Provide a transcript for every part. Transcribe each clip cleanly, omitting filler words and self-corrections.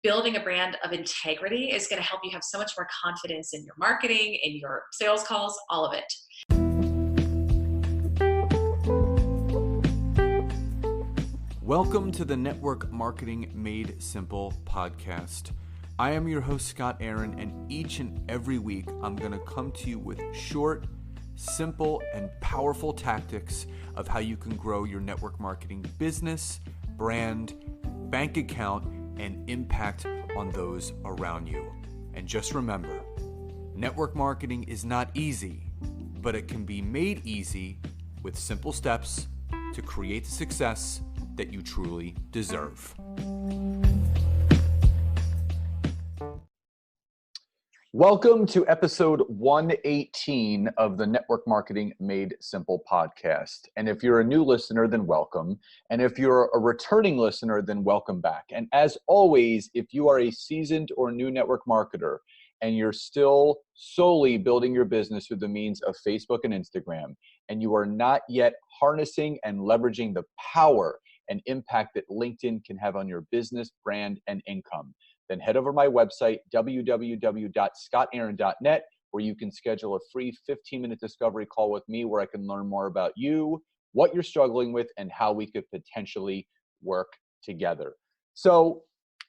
building a brand of integrity is going to help you have so much more confidence in your marketing, in your sales calls, all of it. Welcome to the Network Marketing Made Simple podcast. I am your host, Scott Aaron, and each and every week, I'm going to come to you with short, simple, and powerful tactics of how you can grow your network marketing business, brand, bank account, and impact on those around you. And just remember, network marketing is not easy, but it can be made easy with simple steps to create the success that you truly deserve. Welcome to episode 118 of the Network Marketing Made Simple podcast. And if you're a new listener, then welcome. And if you're a returning listener, then welcome back. And as always, if you are a seasoned or new network marketer and you're still solely building your business through the means of Facebook and Instagram, and you are not yet harnessing and leveraging the power and impact that LinkedIn can have on your business, brand, and income, then head over to my website, www.scottaaron.net, where you can schedule a free 15-minute discovery call with me where I can learn more about you, what you're struggling with, and how we could potentially work together. So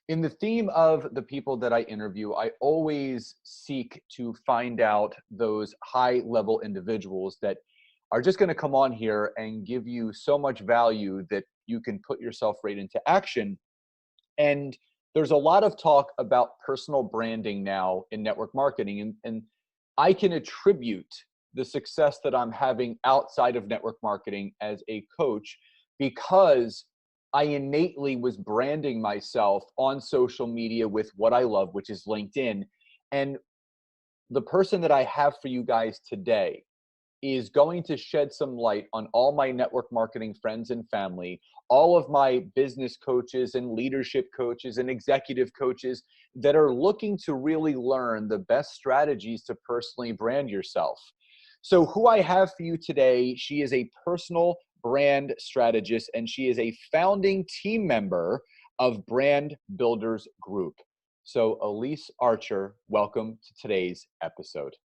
in the theme of the people that I interview, I always seek to find out those high-level individuals that are just going to come on here and give you so much value that you can put yourself right into action. And there's a lot of talk about personal branding now in network marketing. And I can attribute the success that I'm having outside of network marketing as a coach because I innately was branding myself on social media with what I love, which is LinkedIn. And the person that I have for you guys today is going to shed some light on all my network marketing friends and family, all of my business coaches and leadership coaches and executive coaches that are looking to really learn the best strategies to personally brand yourself. So who I have for you today, she is a personal brand strategist and she is a founding team member of Brand Builders Group. So Elyse Archer, welcome to today's episode.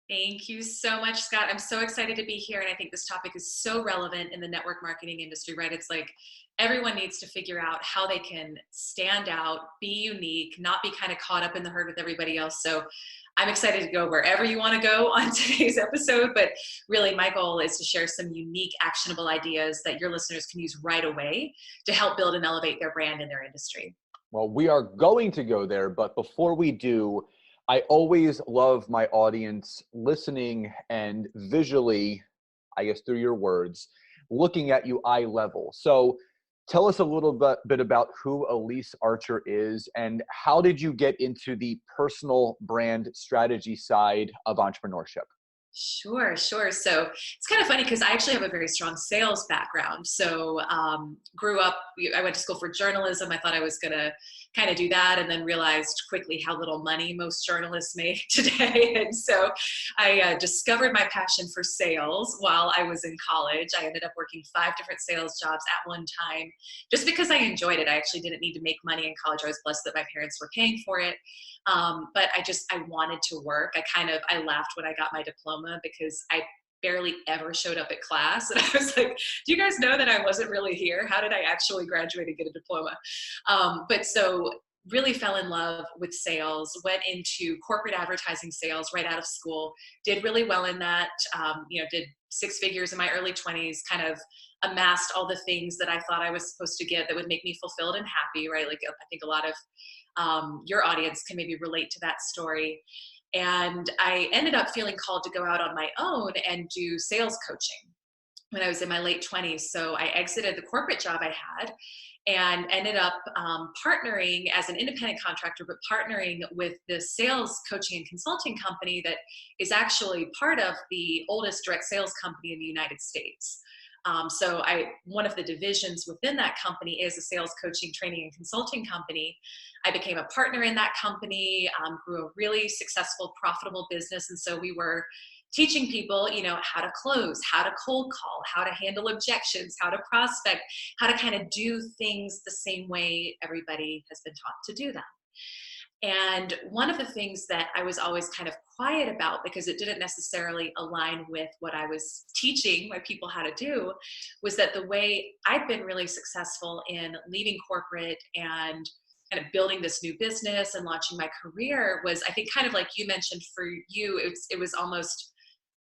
Thank you so much, Scott. I'm so excited to be here. And I think this topic is so relevant in the network marketing industry, right? It's like everyone needs to figure out how they can stand out, be unique, not be kind of caught up in the herd with everybody else. So I'm excited to go wherever you want to go on today's episode. But really, my goal is to share some unique, actionable ideas that your listeners can use right away to help build and elevate their brand in their industry. Well, we are going to go there. But before we do, I always love my audience listening and visually, I guess through your words, looking at you eye level. So tell us a little bit about who Elyse Archer is and how did you get into the personal brand strategy side of entrepreneurship? Sure. So it's kind of funny because I actually have a very strong sales background. So grew up, I went to school for journalism. I thought I was going to kind of do that and then realized quickly how little money most journalists make today. And so I discovered my passion for sales while I was in college. I ended up working 5 different sales jobs at one time just because I enjoyed it. I actually didn't need to make money in college. I was blessed that my parents were paying for it. But I wanted to work. I laughed when I got my diploma because I barely ever showed up at class. And I was like, do you guys know that I wasn't really here? How did I actually graduate and get a diploma? But so really fell in love with sales, went into corporate advertising sales right out of school, did really well in that, did 6 figures in my early 20s, kind of amassed all the things that I thought I was supposed to get that would make me fulfilled and happy, right? Like I think a lot of your audience can maybe relate to that story. And I ended up feeling called to go out on my own and do sales coaching when I was in my late 20s. So I exited the corporate job I had and ended up partnering as an independent contractor, but partnering with the sales coaching and consulting company that is actually part of the oldest direct sales company in the United States. So one of the divisions within that company is a sales coaching, training, and consulting company. I became a partner in that company, grew a really successful, profitable business. And so we were teaching people, how to close, how to cold call, how to handle objections, how to prospect, how to kind of do things the same way everybody has been taught to do them. And one of the things that I was always kind of quiet about because it didn't necessarily align with what I was teaching my people how to do was that the way I've been really successful in leaving corporate and kind of building this new business and launching my career was, I think, kind of like you mentioned for you, it was almost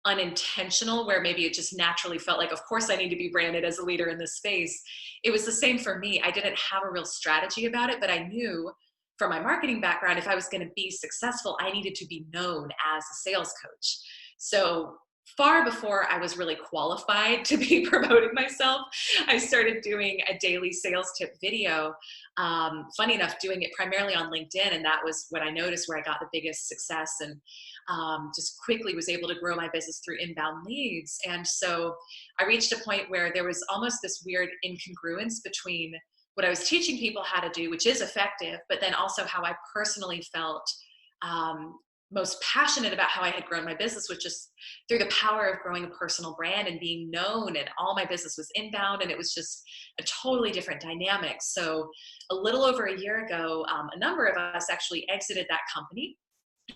unintentional, where maybe it just naturally felt like, of course I need to be branded as a leader in this space. It was the same for me. I didn't have a real strategy about it, but I knew from my marketing background, if I was going to be successful, I needed to be known as a sales coach. So far before I was really qualified to be promoting myself, I started doing a daily sales tip video. Funny enough, doing it primarily on LinkedIn. And that was what I noticed where I got the biggest success, and just quickly was able to grow my business through inbound leads. And so I reached a point where there was almost this weird incongruence between what I was teaching people how to do, which is effective, but then also how I personally felt most passionate about how I had grown my business, which is through the power of growing a personal brand and being known. And all my business was inbound, and it was just a totally different dynamic. So a little over a year ago, a number of us actually exited that company,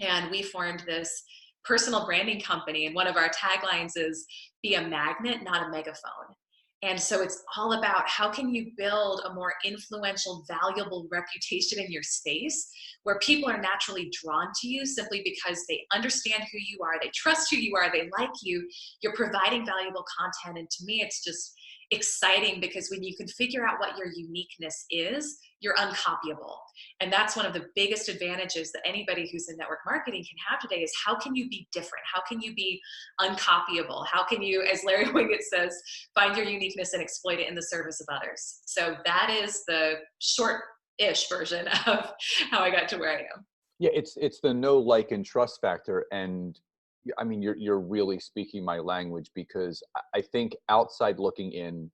and we formed this personal branding company. And one of our taglines is be a magnet, not a megaphone. And so it's all about how can you build a more influential, valuable reputation in your space where people are naturally drawn to you simply because they understand who you are, they trust who you are, they like you, you're providing valuable content. And to me, it's just exciting because when you can figure out what your uniqueness is, you're uncopyable. And that's one of the biggest advantages that anybody who's in network marketing can have today is how can you be different? How can you be uncopyable? How can you, as Larry Winget says, find your uniqueness and exploit it in the service of others? So that is the short-ish version of how I got to where I am. Yeah, it's the know, like, and trust factor. And I mean, you're really speaking my language, because I think outside looking in,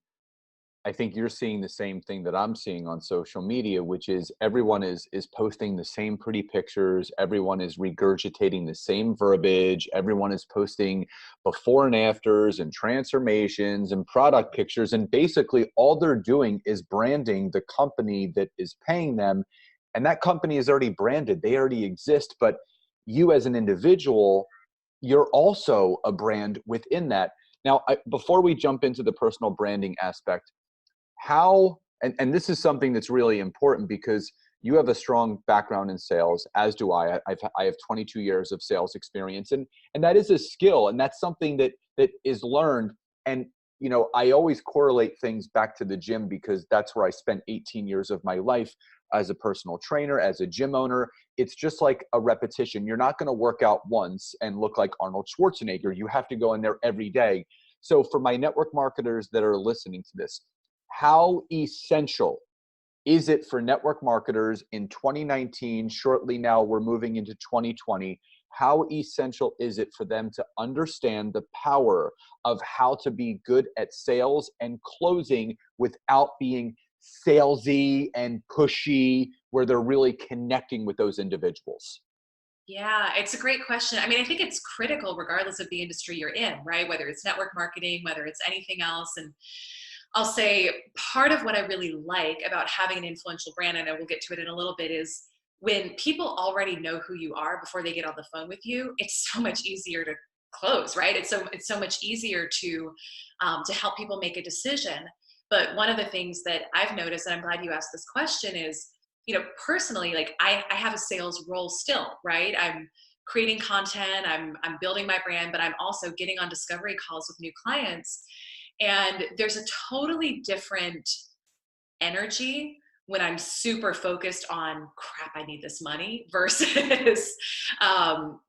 I think you're seeing the same thing that I'm seeing on social media, which is everyone is posting the same pretty pictures, everyone is regurgitating the same verbiage, everyone is posting before and afters and transformations and product pictures, and basically all they're doing is branding the company that is paying them, and that company is already branded, they already exist, but you as an individual, you're also a brand within that. Now, before we jump into the personal branding aspect, how, and this is something that's really important because you have a strong background in sales, as do I. I have 22 years of sales experience, and that is a skill, and that's something that is learned. And you know, I always correlate things back to the gym because that's where I spent 18 years of my life as a personal trainer, as a gym owner. It's just like a repetition. You're not going to work out once and look like Arnold Schwarzenegger. You have to go in there every day. So for my network marketers that are listening to this, how essential is it for network marketers in 2019, shortly now we're moving into 2020, how essential is it for them to understand the power of how to be good at sales and closing without being salesy and pushy, where they're really connecting with those individuals? Yeah, it's a great question. I mean, I think it's critical regardless of the industry you're in, right? Whether it's network marketing, whether it's anything else. And I'll say part of what I really like about having an influential brand, and I will get to it in a little bit, is when people already know who you are before they get on the phone with you, it's so much easier to close, right? It's so much easier to help people make a decision. But one of the things that I've noticed, and I'm glad you asked this question, is, you know, personally, like I have a sales role still, right? I'm creating content, I'm building my brand, but I'm also getting on discovery calls with new clients. And there's a totally different energy when I'm super focused on crap, I need this money versus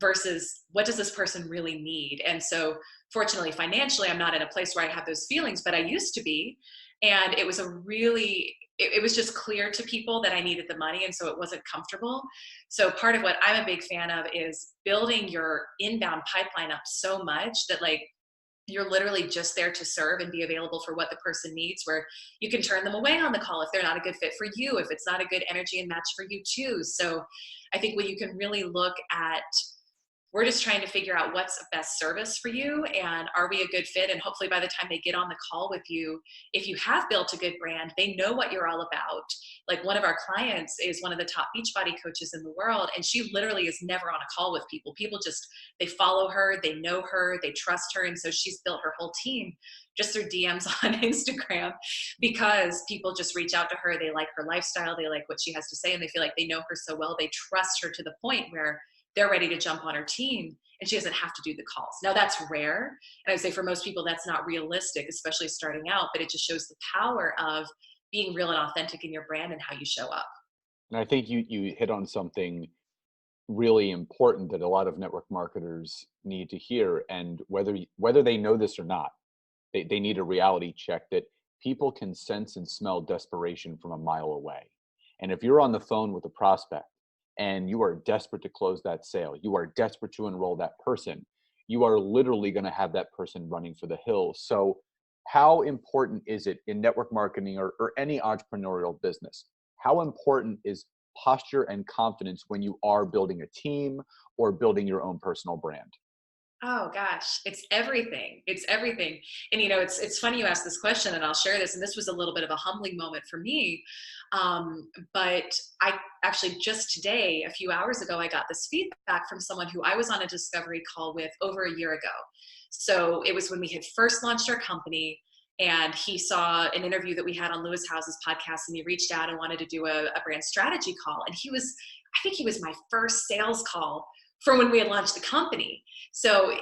versus what does this person really need? And so fortunately, financially, I'm not in a place where I have those feelings, but I used to be. And it was it was just clear to people that I needed the money. And so it wasn't comfortable. So part of what I'm a big fan of is building your inbound pipeline up so much that like you're literally just there to serve and be available for what the person needs, where you can turn them away on the call if they're not a good fit for you, if it's not a good energy and match for you too. So I think when you can really look at We're just trying to figure out what's a best service for you, and are we a good fit? And hopefully by the time they get on the call with you, if you have built a good brand, they know what you're all about. Like, one of our clients is one of the top Beachbody coaches in the world, and she literally is never on a call with people. People just, they follow her, they know her, they trust her. And so she's built her whole team just through DMs on Instagram, because people just reach out to her. They like her lifestyle, they like what she has to say, and they feel like they know her so well. They trust her to the point where they're ready to jump on her team, and she doesn't have to do the calls. Now, that's rare. And I would say for most people, that's not realistic, especially starting out, but it just shows the power of being real and authentic in your brand and how you show up. And I think you hit on something really important that a lot of network marketers need to hear. And whether they know this or not, they need a reality check that people can sense and smell desperation from a mile away. And if you're on the phone with a prospect and you are desperate to close that sale, you are desperate to enroll that person, you are literally going to have that person running for the hills. So how important is it in network marketing or any entrepreneurial business? How important is posture and confidence when you are building a team or building your own personal brand? Oh gosh, it's everything. It's everything. And it's funny you asked this question, and I'll share this. And this was a little bit of a humbling moment for me. But I actually just today, a few hours ago, I got this feedback from someone who I was on a discovery call with over a year ago. So it was when we had first launched our company, and he saw an interview that we had on Lewis House's podcast, and he reached out and wanted to do a brand strategy call. And I think he was my first sales call for when we had launched the company. So,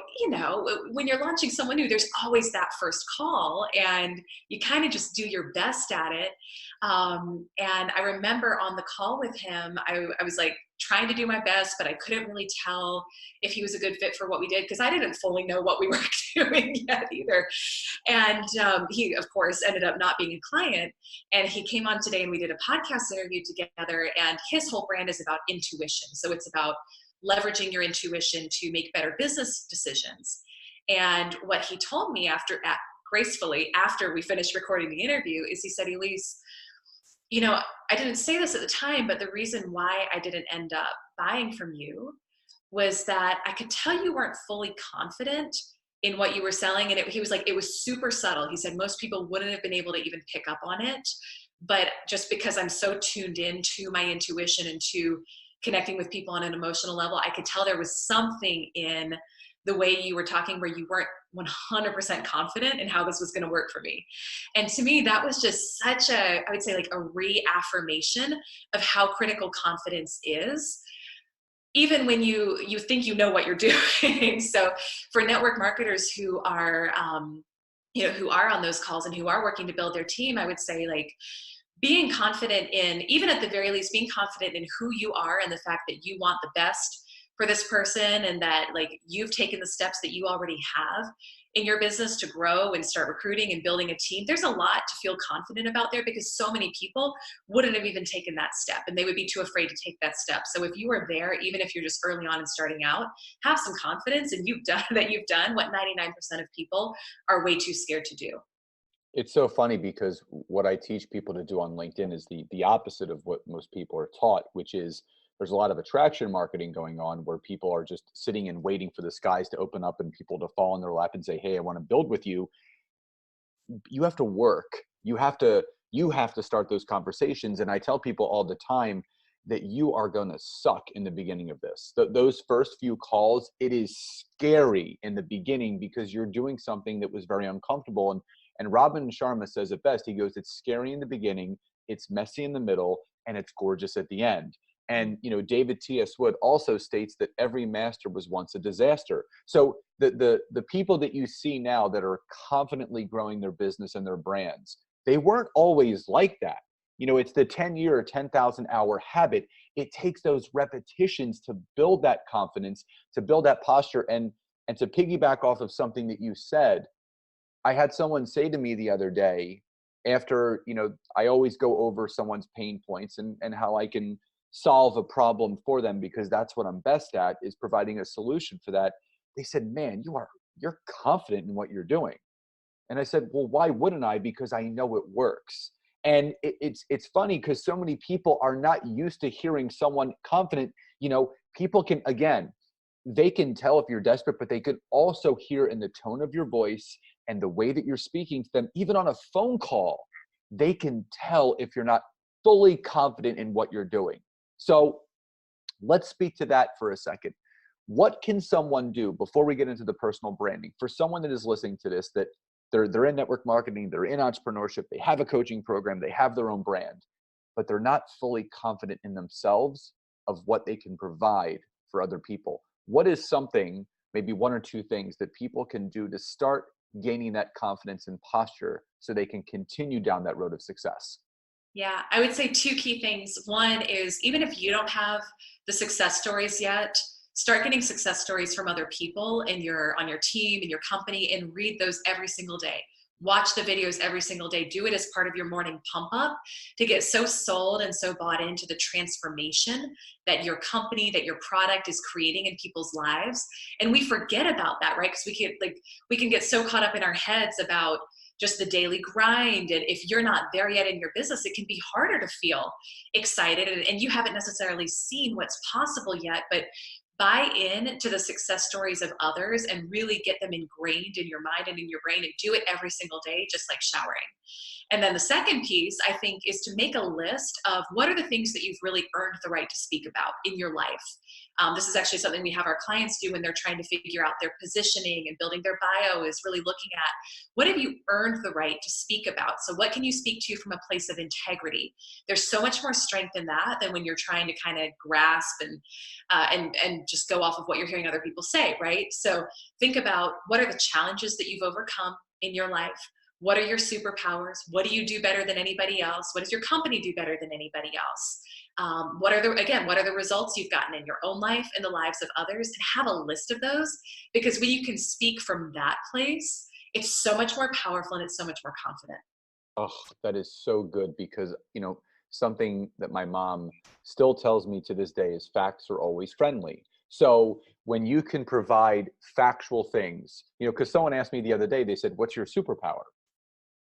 when you're launching someone new, there's always that first call, and you kind of just do your best at it. And I remember on the call with him, I was like trying to do my best, but I couldn't really tell if he was a good fit for what we did, because I didn't fully know what we were doing yet either. And he, of course, ended up not being a client. And he came on today and we did a podcast interview together. And his whole brand is about intuition. So it's about leveraging your intuition to make better business decisions. And what he told me gracefully after we finished recording the interview is, he said, Elyse, I didn't say this at the time, but the reason why I didn't end up buying from you was that I could tell you weren't fully confident in what you were selling. And he was like, it was super subtle. He said most people wouldn't have been able to even pick up on it. But just because I'm so tuned in to my intuition and to connecting with people on an emotional level, I could tell there was something in the way you were talking where you weren't 100% confident in how this was going to work for me. And to me, that was just such I would say, like a reaffirmation of how critical confidence is, even when you think you know what you're doing. So for network marketers who are, who are on those calls and who are working to build their team, I would say, like, being confident in, even at the very least, being confident in who you are and the fact that you want the best for this person, and that, like, you've taken the steps that you already have in your business to grow and start recruiting and building a team. There's a lot to feel confident about there, because so many people wouldn't have even taken that step, and they would be too afraid to take that step. So if you are there, even if you're just early on and starting out, have some confidence, and you've done what 99% of people are way too scared to do. It's so funny because what I teach people to do on LinkedIn is the opposite of what most people are taught, which is there's a lot of attraction marketing going on where people are just sitting and waiting for the skies to open up and people to fall in their lap and say, hey, I want to build with you. You have to work. You have to start those conversations. And I tell people all the time that you are going to suck in the beginning of this. Those first few calls, it is scary in the beginning because you're doing something that was very uncomfortable. And Robin Sharma says it best. He goes, it's scary in the beginning, it's messy in the middle, and it's gorgeous at the end. And David T.S. Wood also states that every master was once a disaster. So the people that you see now that are confidently growing their business and their brands, they weren't always like that. It's the 10-year, 10,000 hour habit. It takes those repetitions to build that confidence, to build that posture. And to piggyback off of something that you said, I had someone say to me the other day, after, I always go over someone's pain points and how I can solve a problem for them, because that's what I'm best at, is providing a solution for that. They said, man, you're confident in what you're doing. And I said, well, why wouldn't I? Because I know it works. And it's funny because so many people are not used to hearing someone confident. People can, again, they can tell if you're desperate, but they could also hear in the tone of your voice and the way that you're speaking to them, even on a phone call, they can tell if you're not fully confident in what you're doing. So let's speak to that for a second. What can someone do before we get into the personal branding for someone that is listening to this, that they're in network marketing, they're in entrepreneurship, they have a coaching program, they have their own brand, but they're not fully confident in themselves of what they can provide for other people? What is something, maybe one or two things that people can do to start gaining that confidence and posture so they can continue down that road of success? Yeah, I would say two key things. One is, even if you don't have the success stories yet, start getting success stories from other people in on your team, in your company, and read those every single day. Watch the videos every single day. Do it as part of your morning pump up to get so sold and so bought into the transformation that your company, that your product is creating in people's lives. And we forget about that, right? Because we can get so caught up in our heads about just the daily grind. And if you're not there yet in your business, it can be harder to feel excited, and you haven't necessarily seen what's possible yet. But buy in to the success stories of others and really get them ingrained in your mind and in your brain, and do it every single day, just like showering. And then the second piece, I think, is to make a list of what are the things that you've really earned the right to speak about in your life. This is actually something we have our clients do when they're trying to figure out their positioning and building their bio, is really looking at what have you earned the right to speak about? So what can you speak to from a place of integrity? There's so much more strength in that than when you're trying to kind of grasp and just go off of what you're hearing other people say, right? So think about, what are the challenges that you've overcome in your life? What are your superpowers? What do you do better than anybody else? What does your company do better than anybody else? What are the results you've gotten in your own life and the lives of others? And have a list of those, because when you can speak from that place, it's so much more powerful and it's so much more confident. Oh, that is so good because, something that my mom still tells me to this day is facts are always friendly. So when you can provide factual things, because someone asked me the other day, they said, "What's your superpower?"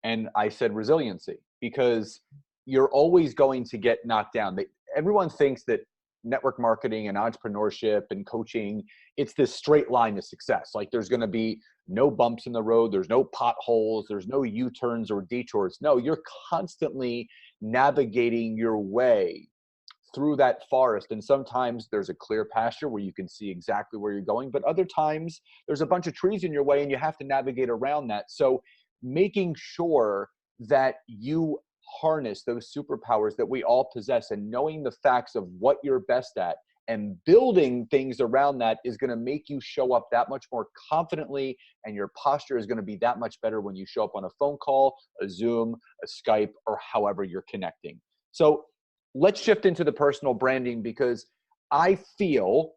And I said resiliency, because you're always going to get knocked down. Everyone thinks that network marketing and entrepreneurship and coaching, it's this straight line to success. Like there's going to be no bumps in the road. There's no potholes. There's no U-turns or detours. No, you're constantly navigating your way through that forest. And sometimes there's a clear pasture where you can see exactly where you're going, but other times there's a bunch of trees in your way and you have to navigate around that. So making sure that you harness those superpowers that we all possess and knowing the facts of what you're best at and building things around that is going to make you show up that much more confidently, and your posture is going to be that much better when you show up on a phone call, a Zoom, a Skype, or however you're connecting. So let's shift into the personal branding, because I feel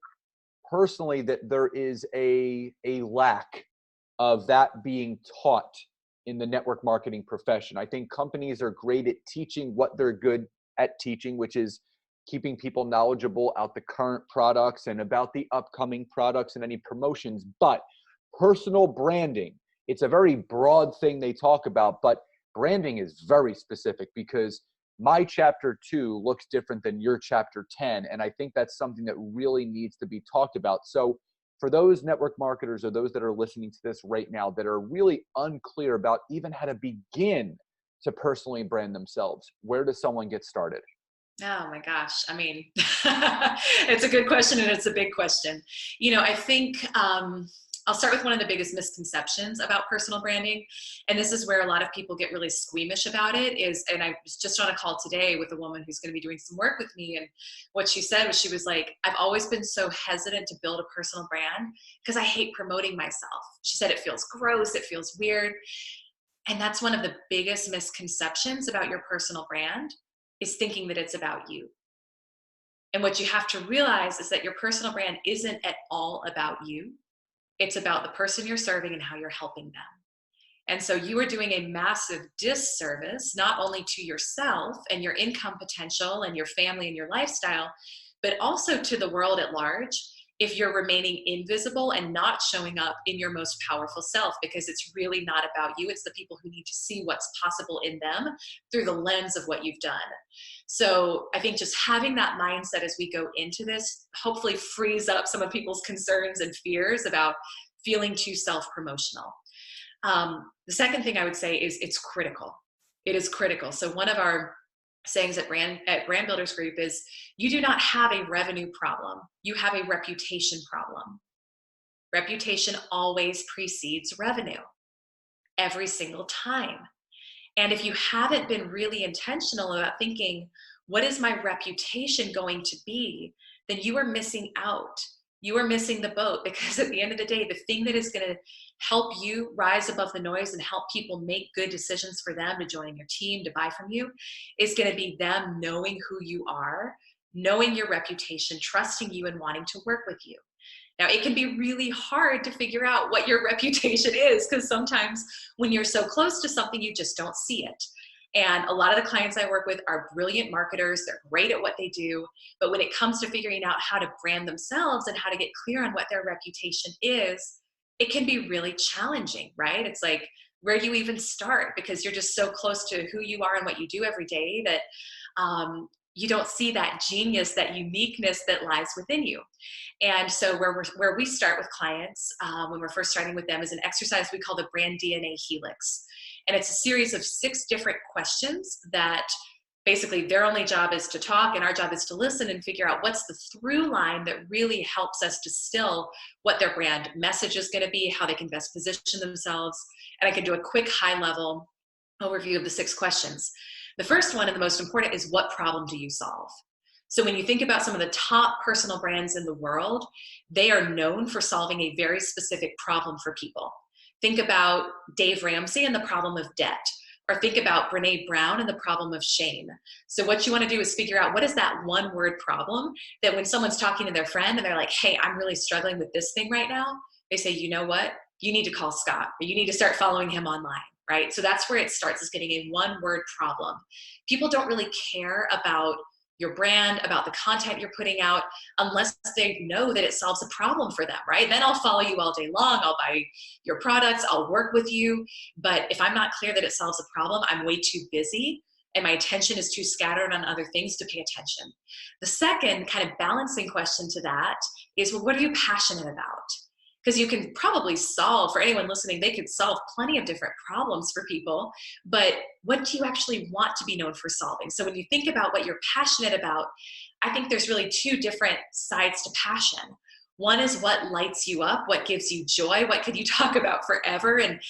personally that there is a lack of that being taught in the network marketing profession. I think companies are great at teaching what they're good at teaching, which is keeping people knowledgeable about the current products and about the upcoming products and any promotions. But personal branding, it's a very broad thing they talk about, but branding is very specific, because my chapter 2 looks different than your chapter 10. And I think that's something that really needs to be talked about. So for those network marketers or those that are listening to this right now that are really unclear about even how to begin to personally brand themselves, where does someone get started? Oh my gosh. I mean, it's a good question and it's a big question. I think I'll start with one of the biggest misconceptions about personal branding. And this is where a lot of people get really squeamish about it and I was just on a call today with a woman who's going to be doing some work with me. And what she said was, she was like, I've always been so hesitant to build a personal brand because I hate promoting myself. She said, it feels gross. It feels weird. And that's one of the biggest misconceptions about your personal brand, is thinking that it's about you. And what you have to realize is that your personal brand isn't at all about you. It's about the person you're serving and how you're helping them. And so you are doing a massive disservice, not only to yourself and your income potential and your family and your lifestyle, but also to the world at large, if you're remaining invisible and not showing up in your most powerful self, because it's really not about you. It's the people who need to see what's possible in them through the lens of what you've done. So I think just having that mindset as we go into this hopefully frees up some of people's concerns and fears about feeling too self-promotional. The second thing I would say is it's critical. It is critical. So one of our sayings at Brand Builders Group is, you do not have a revenue problem. You have a reputation problem. Reputation always precedes revenue every single time. And if you haven't been really intentional about thinking, what is my reputation going to be, then you are missing out. You are missing the boat, because at the end of the day, the thing that is going to help you rise above the noise and help people make good decisions for them to join your team, to buy from you, is going to be them knowing who you are, knowing your reputation, trusting you, and wanting to work with you. Now, it can be really hard to figure out what your reputation is, because sometimes when you're so close to something, you just don't see it. And a lot of the clients I work with are brilliant marketers. They're great at what they do. But when it comes to figuring out how to brand themselves and how to get clear on what their reputation is, it can be really challenging, right? It's like, where do you even start? Because you're just so close to who you are and what you do every day that you don't see that genius, that uniqueness that lies within you. And so where we start with clients when we're first starting with them is an exercise we call the Brand DNA Helix. And it's a series of 6 different questions that basically their only job is to talk and our job is to listen and figure out what's the through line that really helps us distill what their brand message is going to be, how they can best position themselves. And I can do a quick high level overview of the 6 questions. The first one, and the most important, is, what problem do you solve? So when you think about some of the top personal brands in the world, they are known for solving a very specific problem for people. Think about Dave Ramsey and the problem of debt, or think about Brené Brown and the problem of shame. So what you want to do is figure out, what is that one word problem that when someone's talking to their friend and they're like, hey, I'm really struggling with this thing right now, they say, you know what? You need to call Scott, or you need to start following him online. Right? So that's where it starts, is getting a one-word problem. People don't really care about your brand, about the content you're putting out, unless they know that it solves a problem for them, right? Then I'll follow you all day long. I'll buy your products. I'll work with you. But if I'm not clear that it solves a problem, I'm way too busy and my attention is too scattered on other things to pay attention. The second kind of balancing question to that is, well, what are you passionate about? Because you can probably solve, for anyone listening, they could solve plenty of different problems for people, but what do you actually want to be known for solving? So when you think about what you're passionate about, I think there's really 2 different sides to passion. One is what lights you up, what gives you joy, what could you talk about forever and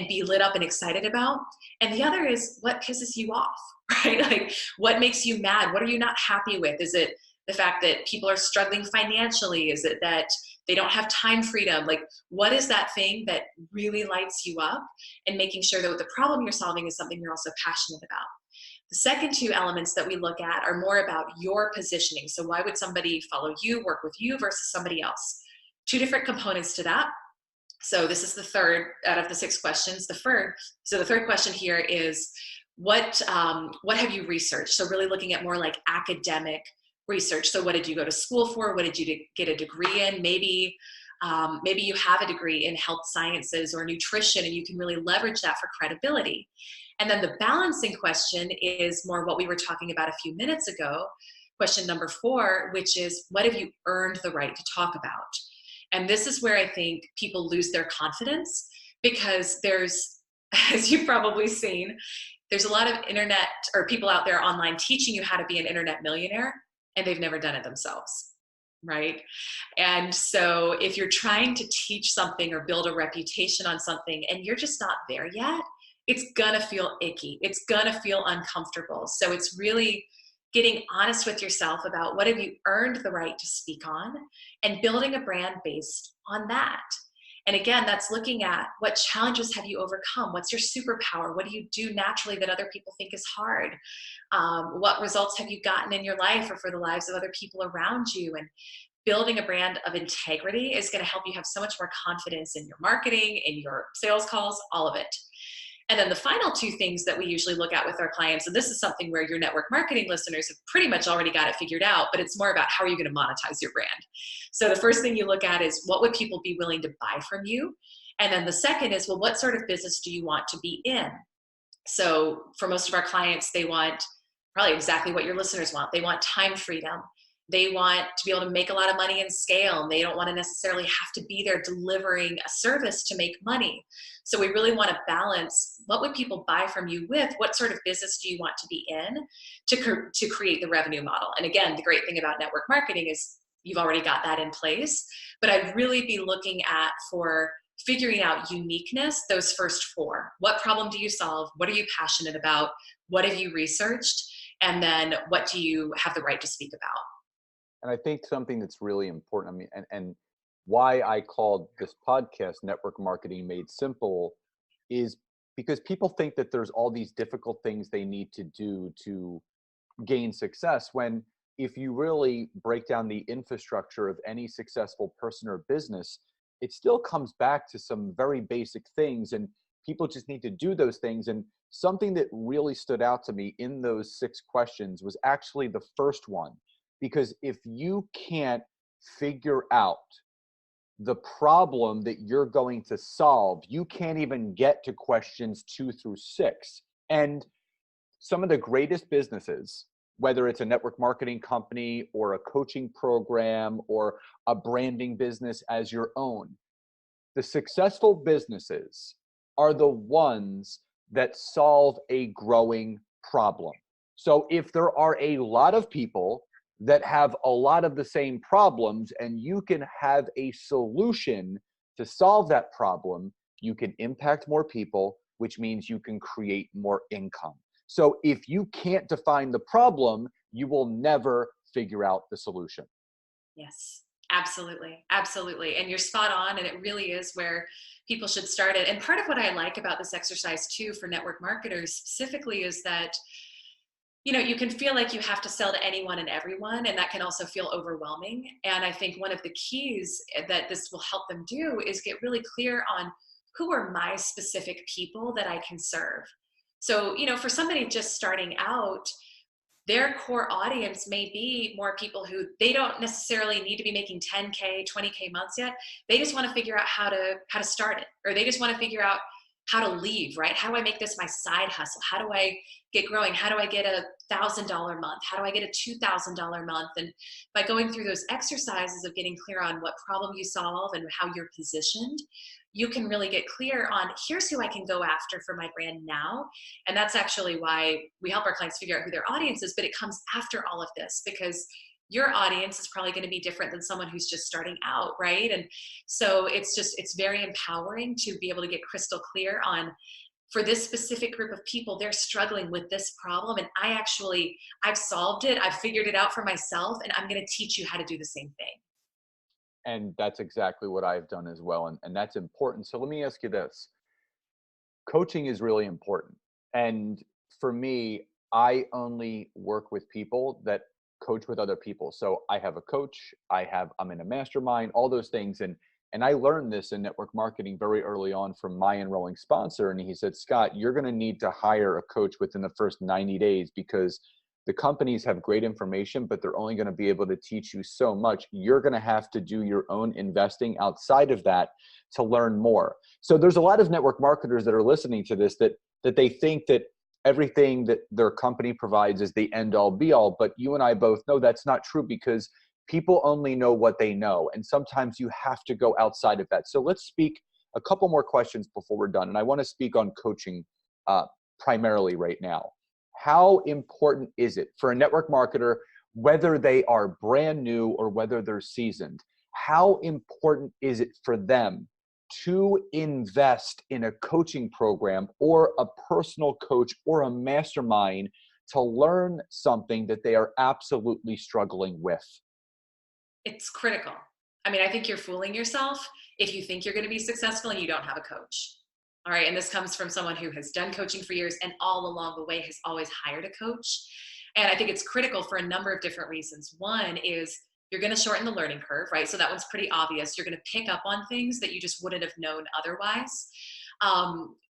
be lit up and excited about? And the other is what pisses you off, right? Like, what makes you mad? What are you not happy with? Is it the fact that people are struggling financially? Is it that they don't have time freedom? Like, what is that thing that really lights you up? And making sure that the problem you're solving is something you're also passionate about. The second 2 elements that we look at are more about your positioning. So why would somebody follow you, work with you versus somebody else? 2 different components to that. So this is the third out of the 6 questions. The third question here is, what have you researched? So really looking at more like academic research. So what did you go to school for? What did you get a degree in? Maybe you have a degree in health sciences or nutrition, and you can really leverage that for credibility. And then the balancing question is more what we were talking about a few minutes ago, question number 4, which is, what have you earned the right to talk about? And this is where I think people lose their confidence, because there's, as you've probably seen, there's a lot of internet or people out there online teaching you how to be an internet millionaire, and they've never done it themselves, right? And so if you're trying to teach something or build a reputation on something and you're just not there yet, it's gonna feel icky. It's gonna feel uncomfortable. So it's really getting honest with yourself about what have you earned the right to speak on, and building a brand based on that. And again, that's looking at, what challenges have you overcome? What's your superpower? What do you do naturally that other people think is hard? What results have you gotten in your life or for the lives of other people around you? And building a brand of integrity is going to help you have so much more confidence in your marketing, in your sales calls, all of it. And then the final two things that we usually look at with our clients, and this is something where your network marketing listeners have pretty much already got it figured out, but it's more about how are you going to monetize your brand. So the first thing you look at is what would people be willing to buy from you? And then the second is, well, what sort of business do you want to be in? So for most of our clients, they want probably exactly what your listeners want. They want time freedom. They want to be able to make a lot of money and scale. And they don't want to necessarily have to be there delivering a service to make money. So we really want to balance what would people buy from you with what sort of business do you want to be in to create the revenue model. And again, the great thing about network marketing is you've already got that in place. But I'd really be looking at for figuring out uniqueness, those first four. What problem do you solve? What are you passionate about? What have you researched? And then what do you have the right to speak about? And I think something that's really important, I mean, and why I called this podcast Network Marketing Made Simple is because people think that there's all these difficult things they need to do to gain success, when if you really break down the infrastructure of any successful person or business, it still comes back to some very basic things, and people just need to do those things. And something that really stood out to me in those 6 questions was actually the first one, because if you can't figure out the problem that you're going to solve, you can't even get to questions 2 through 6. And some of the greatest businesses, whether it's a network marketing company or a coaching program or a branding business as your own, the successful businesses are the ones that solve a growing problem. So if there are a lot of people that have a lot of the same problems and you can have a solution to solve that problem, you can impact more people, which means you can create more income. So if you can't define the problem, you will never figure out the solution. Yes, absolutely. Absolutely. And you're spot on. And it really is where people should start it. And part of what I like about this exercise too, for network marketers specifically, is that you can feel like you have to sell to anyone and everyone, and that can also feel overwhelming. And I think one of the keys that this will help them do is get really clear on who are my specific people that I can serve. So, for somebody just starting out, their core audience may be more people who they don't necessarily need to be making 10K, 20K months yet. They just want to figure out how to start it, or they just want to figure out how to leave, right? How do I make this my side hustle? How do I get growing? How do I get $1,000 month? How do I get a $2,000 month? And by going through those exercises of getting clear on what problem you solve and how you're positioned, you can really get clear on here's who I can go after for my brand now. And that's actually why we help our clients figure out who their audience is, but it comes after all of this, because your audience is probably going to be different than someone who's just starting out, right? And so it's very empowering to be able to get crystal clear on, for this specific group of people, they're struggling with this problem. And I've solved it. I've figured it out for myself, and I'm going to teach you how to do the same thing. And that's exactly what I've done as well. And that's important. So let me ask you this. Coaching is really important. And for me, I only work with people that coach with other people. So I have a coach, I'm in a mastermind, all those things. And I learned this in network marketing very early on from my enrolling sponsor. And he said, Scott, you're going to need to hire a coach within the first 90 days because the companies have great information, but they're only going to be able to teach you so much. You're going to have to do your own investing outside of that to learn more. So there's a lot of network marketers that are listening to this that they think that everything that their company provides is the end all be all. But you and I both know that's not true, because people only know what they know. And sometimes you have to go outside of that. So let's speak a couple more questions before we're done. And I want to speak on coaching primarily right now. How important is it for a network marketer, whether they are brand new or whether they're seasoned? How important is it for them to invest in a coaching program or a personal coach or a mastermind to learn something that they are absolutely struggling with? It's critical. I mean, I think you're fooling yourself if you think you're going to be successful and you don't have a coach. All right. And this comes from someone who has done coaching for years and all along the way has always hired a coach. And I think it's critical for a number of different reasons. One is you're going to shorten the learning curve, right? So that one's pretty obvious. You're going to pick up on things that you just wouldn't have known otherwise.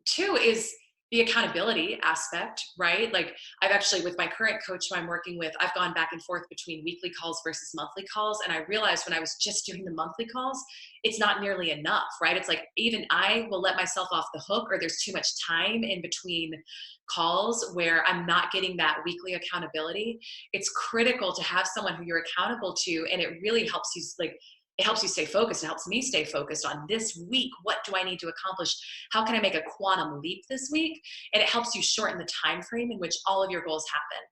Two is the accountability aspect, right? Like I've actually, with my current coach who I'm working with, I've gone back and forth between weekly calls versus monthly calls. And I realized when I was just doing the monthly calls, it's not nearly enough, right? It's like even I will let myself off the hook, or there's too much time in between calls where I'm not getting that weekly accountability. It's critical to have someone who you're accountable to. And it really helps you, like, it helps you stay focused. It helps me stay focused on this week. What do I need to accomplish? How can I make a quantum leap this week? And it helps you shorten the time frame in which all of your goals happen.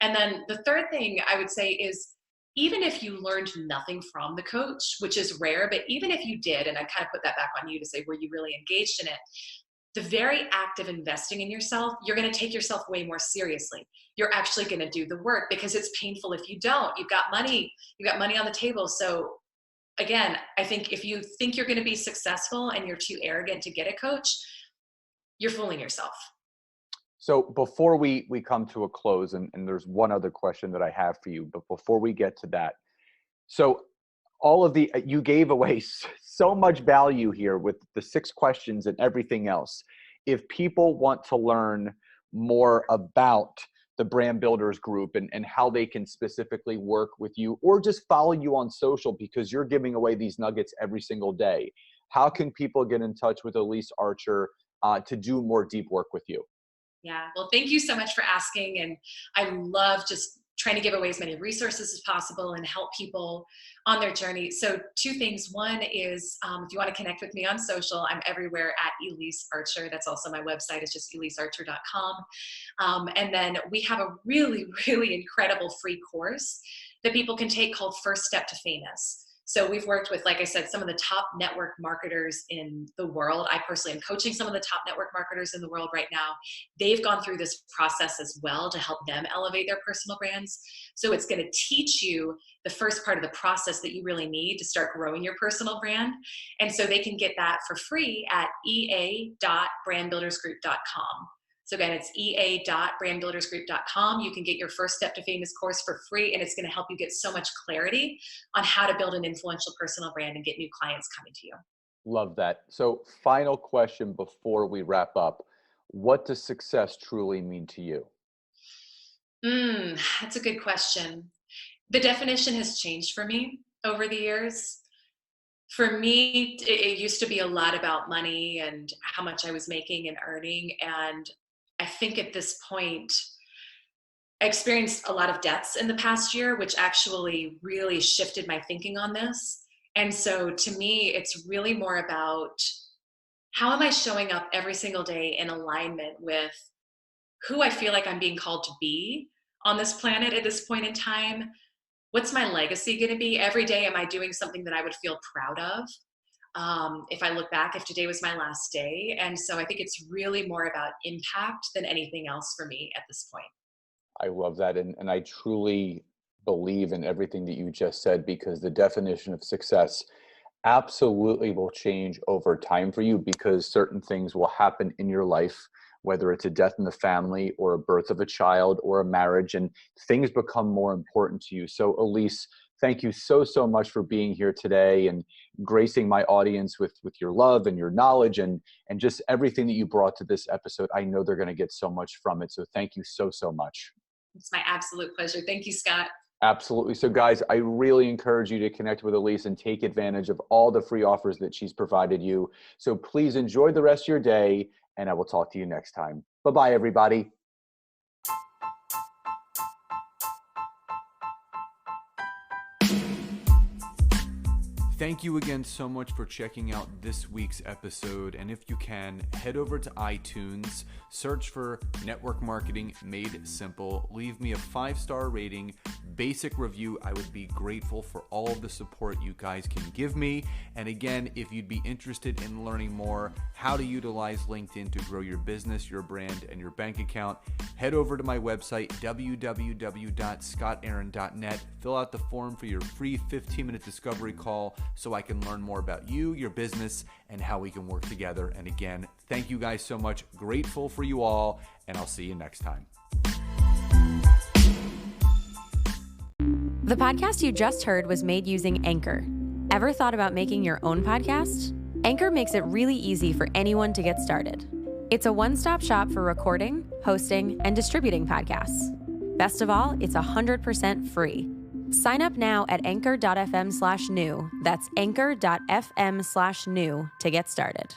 And then the third thing I would say is, even if you learned nothing from the coach, which is rare, but even if you did, and I kind of put that back on you to say, were you really engaged in it? The very act of investing in yourself, you're going to take yourself way more seriously. You're actually going to do the work, because it's painful if you don't. You've got money on the table. So again, I think if you think you're going to be successful and you're too arrogant to get a coach, you're fooling yourself. So before we come to a close, and there's one other question that I have for you, but before we get to that, so all of you gave away so much value here with the 6 questions and everything else. If people want to learn more about the Brand Builders Group and how they can specifically work with you, or just follow you on social because you're giving away these nuggets every single day, how can people get in touch with Elyse Archer to do more deep work with you? Yeah, well, thank you so much for asking. And I love just trying to give away as many resources as possible and help people on their journey. So 2 things. One is, if you want to connect with me on social, I'm everywhere at Elyse Archer. That's also my website. It's just elysearcher.com. And then we have a really, really incredible free course that people can take called First Step to Famous. So we've worked with, like I said, some of the top network marketers in the world. I personally am coaching some of the top network marketers in the world right now. They've gone through this process as well to help them elevate their personal brands. So it's going to teach you the first part of the process that you really need to start growing your personal brand. And so they can get that for free at ea.brandbuildersgroup.com. So again, it's ea.brandbuildersgroup.com. You can get your First Step to Famous course for free, and it's going to help you get so much clarity on how to build an influential personal brand and get new clients coming to you. Love that. So final question before we wrap up. What does success truly mean to you? That's a good question. The definition has changed for me over the years. For me, it used to be a lot about money and how much I was making and earning. And I think at this point, I experienced a lot of deaths in the past year, which actually really shifted my thinking on this. And so to me, it's really more about, how am I showing up every single day in alignment with who I feel like I'm being called to be on this planet at this point in time? What's my legacy going to be? Every day, am I doing something that I would feel proud of? If I look back, if today was my last day. And so I think it's really more about impact than anything else for me at this point. I love that. And I truly believe in everything that you just said, because the definition of success absolutely will change over time for you, because certain things will happen in your life, whether it's a death in the family or a birth of a child or a marriage, and things become more important to you. So Elyse, thank you so much for being here today and gracing my audience with your love and your knowledge and just everything that you brought to this episode. I know they're going to get so much from it. So thank you so much. It's my absolute pleasure. Thank you, Scott. Absolutely. So guys, I really encourage you to connect with Elyse and take advantage of all the free offers that she's provided you. So please enjoy the rest of your day, and I will talk to you next time. Bye-bye, everybody. Thank you again so much for checking out this week's episode. And if you can, head over to iTunes, search for Network Marketing Made Simple, leave me a 5-star rating, basic review. I would be grateful for all of the support you guys can give me. And again, if you'd be interested in learning more how to utilize LinkedIn to grow your business, your brand, and your bank account, head over to my website, www.scottaaron.net. Fill out the form for your free 15-minute discovery call so I can learn more about you, your business, and how we can work together. And again, thank you guys so much. Grateful for you all, and I'll see you next time. The podcast you just heard was made using Anchor. Ever thought about making your own podcast? Anchor makes it really easy for anyone to get started. It's a one-stop shop for recording, hosting, and distributing podcasts. Best of all, it's 100% free. Sign up now at anchor.fm/new. That's anchor.fm/new to get started.